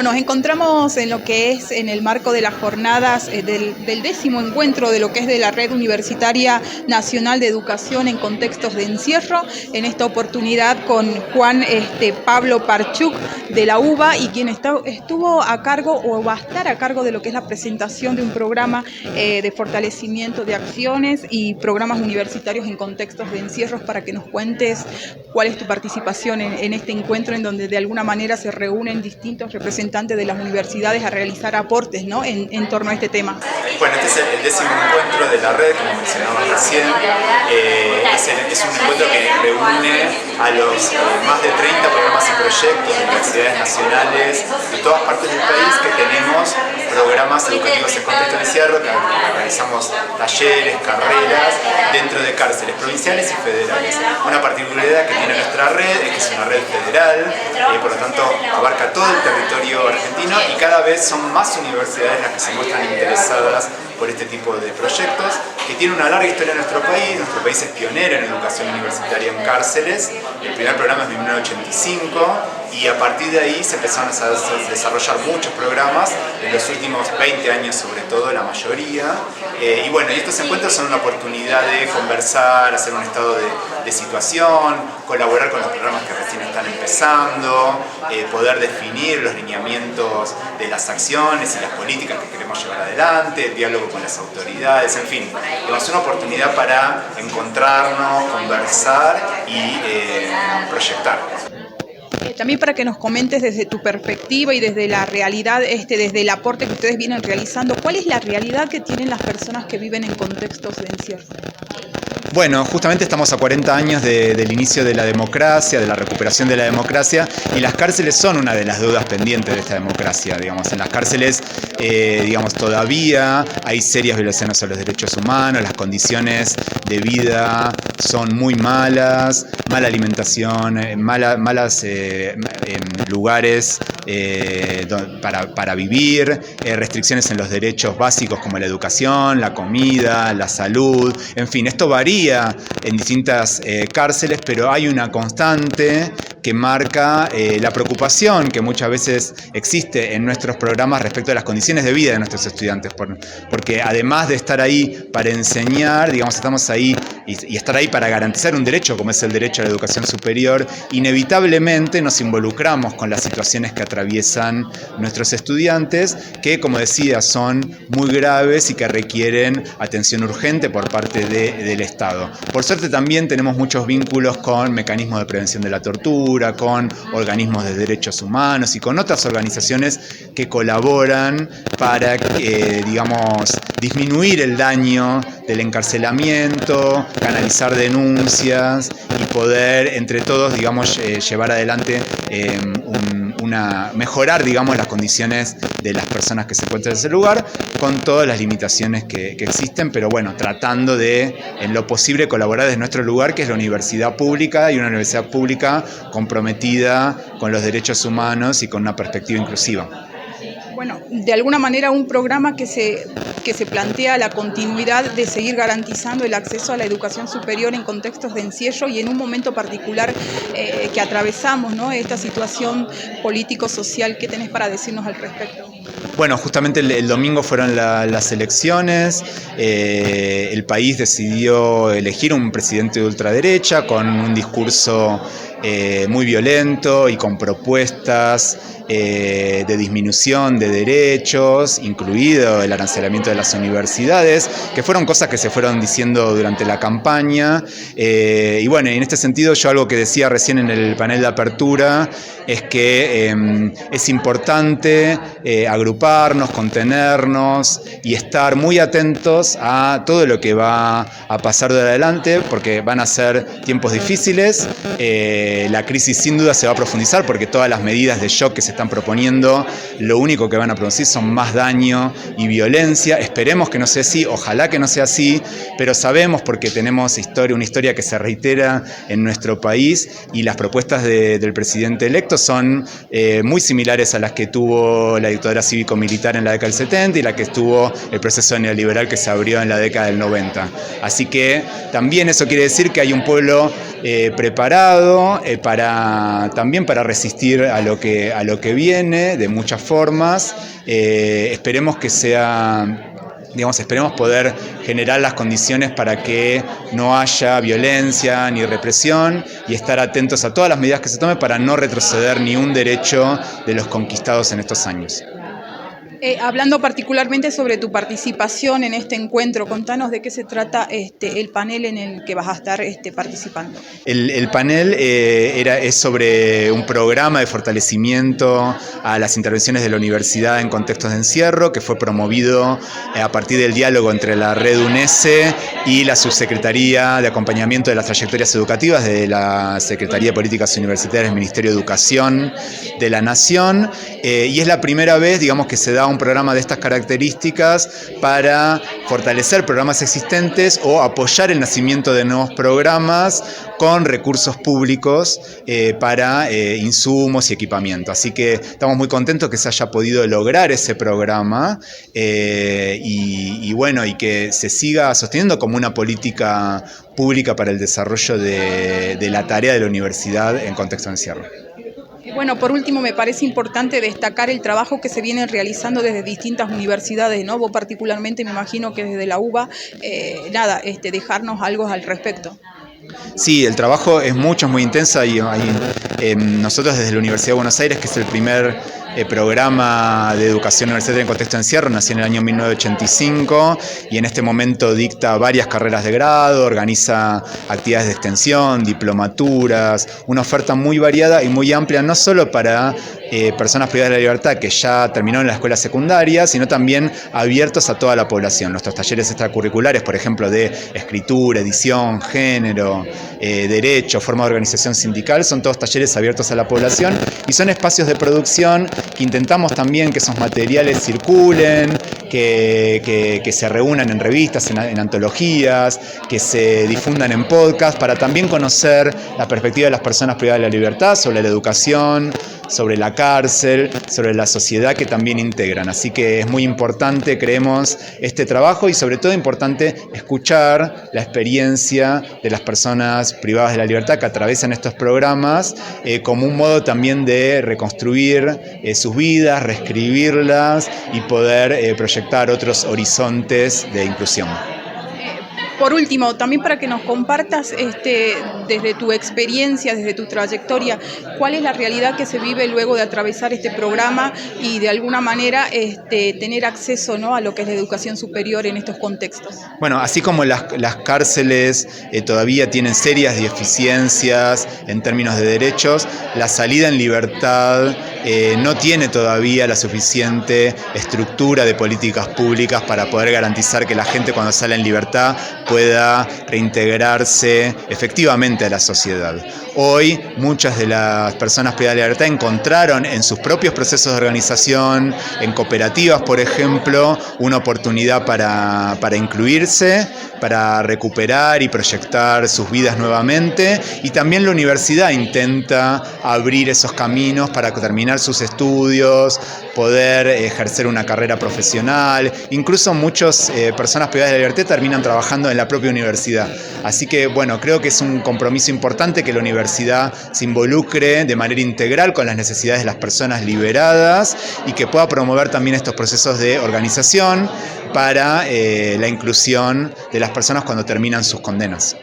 Nos encontramos en lo que es en el marco de las jornadas del 10º encuentro de lo que es de la Red Universitaria Nacional de Educación en Contextos de Encierro, en esta oportunidad con Juan Pablo Parchuk de la UBA, y quien estuvo a cargo o va a estar a cargo de lo que es la presentación de un programa de fortalecimiento de acciones y programas universitarios en contextos de encierros, para que nos cuentes cuál es tu participación en este encuentro, en donde de alguna manera se reúnen distintos representantes de las universidades a realizar aportes, ¿no?, en torno a este tema. Bueno, este es el 10º encuentro de la red, como mencionaba recién. Es un encuentro que reúne a los más de 30 programas y proyectos de universidades nacionales de todas partes del país que tenemos programas educativos en contexto de encierro, que realizamos talleres, carreras dentro de cárceles provinciales y federales. Una particularidad que tiene nuestra red es que es una red federal, por lo tanto abarca todo el territorio argentino, y cada vez son más universidades las que se muestran interesadas por este tipo de proyectos, que tiene una larga historia en nuestro país. Nuestro país es pionero en educación universitaria en cárceles. El primer programa es de 1985, y a partir de ahí se empezaron a desarrollar muchos programas, en los últimos 20 años sobre todo, la mayoría. Y bueno, estos encuentros son una oportunidad de conversar, hacer un estado de situación, colaborar con los programas que recién están empezando, poder definir los lineamientos de las acciones y las políticas que queremos llevar adelante, el diálogo con las autoridades, en fin, es una oportunidad para encontrarnos, conversar y proyectar. También para que nos comentes desde tu perspectiva y desde la realidad, desde el aporte que ustedes vienen realizando, ¿cuál es la realidad que tienen las personas que viven en contextos de encierro? Bueno, justamente estamos a 40 años del inicio de la democracia, de la recuperación de la democracia, y las cárceles son una de las deudas pendientes de esta democracia. Digamos, en las cárceles todavía hay serias violaciones a los derechos humanos, las condiciones de vida son muy malas, mala alimentación, malas lugares para vivir, restricciones en los derechos básicos como la educación, la comida, la salud, en fin, esto varía en distintas cárceles, pero hay una constante que marca la preocupación que muchas veces existe en nuestros programas respecto a las condiciones de vida de nuestros estudiantes, porque además de estar ahí para enseñar, digamos, estamos ahí y estar ahí para garantizar un derecho como es el derecho a la educación superior, inevitablemente nos involucramos con las situaciones que atraviesan nuestros estudiantes, que, como decía, son muy graves y que requieren atención urgente por parte del Estado. Por suerte también tenemos muchos vínculos con mecanismos de prevención de la tortura, con organismos de derechos humanos y con otras organizaciones que colaboran para, disminuir el daño del encarcelamiento, canalizar denuncias y poder, entre todos, llevar adelante mejorar, las condiciones de las personas que se encuentran en ese lugar, con todas las limitaciones que existen, pero bueno, tratando de, en lo posible, colaborar desde nuestro lugar, que es la universidad pública, y una universidad pública comprometida con los derechos humanos y con una perspectiva inclusiva. Bueno, de alguna manera un programa que se plantea la continuidad de seguir garantizando el acceso a la educación superior en contextos de encierro, y en un momento particular que atravesamos, ¿no?, esta situación político-social. ¿Qué tenés para decirnos al respecto? Bueno, justamente el domingo fueron las elecciones, el país decidió elegir un presidente de ultraderecha con un discurso muy violento y con propuestas de disminución de derechos, incluido el arancelamiento de las universidades, que fueron cosas que se fueron diciendo durante la campaña. Y bueno, en este sentido, yo algo que decía recién en el panel de apertura es que es importante agruparnos, contenernos y estar muy atentos a todo lo que va a pasar de adelante, porque van a ser tiempos difíciles. La crisis sin duda se va a profundizar, porque todas las medidas de shock que se están proponiendo, lo único que van a producir son más daño y violencia. Esperemos que no sea así, ojalá que no sea así, pero sabemos, porque tenemos una historia que se reitera en nuestro país, y las propuestas del presidente electo son muy similares a las que tuvo la dictadura cívico-militar en la década del 70 y la que tuvo el proceso neoliberal que se abrió en la década del 90. Así que también eso quiere decir que hay un pueblo preparado también para resistir a lo que viene de muchas formas. Esperemos que sea... esperemos poder generar las condiciones para que no haya violencia ni represión y estar atentos a todas las medidas que se tomen para no retroceder ni un derecho de los conquistados en estos años. Hablando particularmente sobre tu participación en este encuentro, contanos de qué se trata el panel en el que vas a estar participando. El panel es sobre un programa de fortalecimiento a las intervenciones de la universidad en contextos de encierro que fue promovido a partir del diálogo entre la Red UNESE y la Subsecretaría de Acompañamiento de las Trayectorias Educativas de la Secretaría de Políticas Universitarias del Ministerio de Educación de la Nación, y es la primera vez, que se da un programa de estas características para fortalecer programas existentes o apoyar el nacimiento de nuevos programas con recursos públicos para insumos y equipamiento. Así que estamos muy contentos que se haya podido lograr ese programa y que se siga sosteniendo como una política pública para el desarrollo de la tarea de la universidad en contexto de encierro. Bueno, por último, me parece importante destacar el trabajo que se viene realizando desde distintas universidades, ¿no? Vos particularmente, me imagino que desde la UBA, dejarnos algo al respecto. Sí, el trabajo es muy intenso y nosotros desde la Universidad de Buenos Aires, que es el primer programa de educación universitaria en contexto de encierro, nació en el año 1985 y en este momento dicta varias carreras de grado, organiza actividades de extensión, diplomaturas, una oferta muy variada y muy amplia, no solo para personas privadas de la libertad que ya terminaron la escuela secundaria, sino también abiertos a toda la población. Nuestros talleres extracurriculares, por ejemplo, de escritura, edición, género, derecho, forma de organización sindical, son todos talleres abiertos a la población y son espacios de producción que intentamos también que esos materiales circulen, que se reúnan en revistas, en antologías, que se difundan en podcast, para también conocer la perspectiva de las personas privadas de la libertad sobre la educación, sobre la cárcel, sobre la sociedad que también integran. Así que es muy importante, creemos, este trabajo y sobre todo importante escuchar la experiencia de las personas privadas de la libertad que atraviesan estos programas como un modo también de reconstruir sus vidas, reescribirlas y poder proyectar otros horizontes de inclusión. Por último, también para que nos compartas desde tu experiencia, desde tu trayectoria, cuál es la realidad que se vive luego de atravesar este programa y de alguna manera tener acceso, ¿no?, a lo que es la educación superior en estos contextos. Bueno, así como las cárceles todavía tienen serias deficiencias en términos de derechos, la salida en libertad no tiene todavía la suficiente estructura de políticas públicas para poder garantizar que la gente cuando sale en libertad pueda reintegrarse efectivamente a la sociedad. Hoy muchas de las personas privadas de la libertad encontraron en sus propios procesos de organización, en cooperativas por ejemplo, una oportunidad para incluirse, para recuperar y proyectar sus vidas nuevamente, y también la universidad intenta abrir esos caminos para terminar sus estudios, poder ejercer una carrera profesional. Incluso muchas personas privadas de la libertad terminan trabajando en la propia universidad. Así que bueno, creo que es un compromiso importante que la universidad se involucre de manera integral con las necesidades de las personas liberadas y que pueda promover también estos procesos de organización para la inclusión de las personas cuando terminan sus condenas.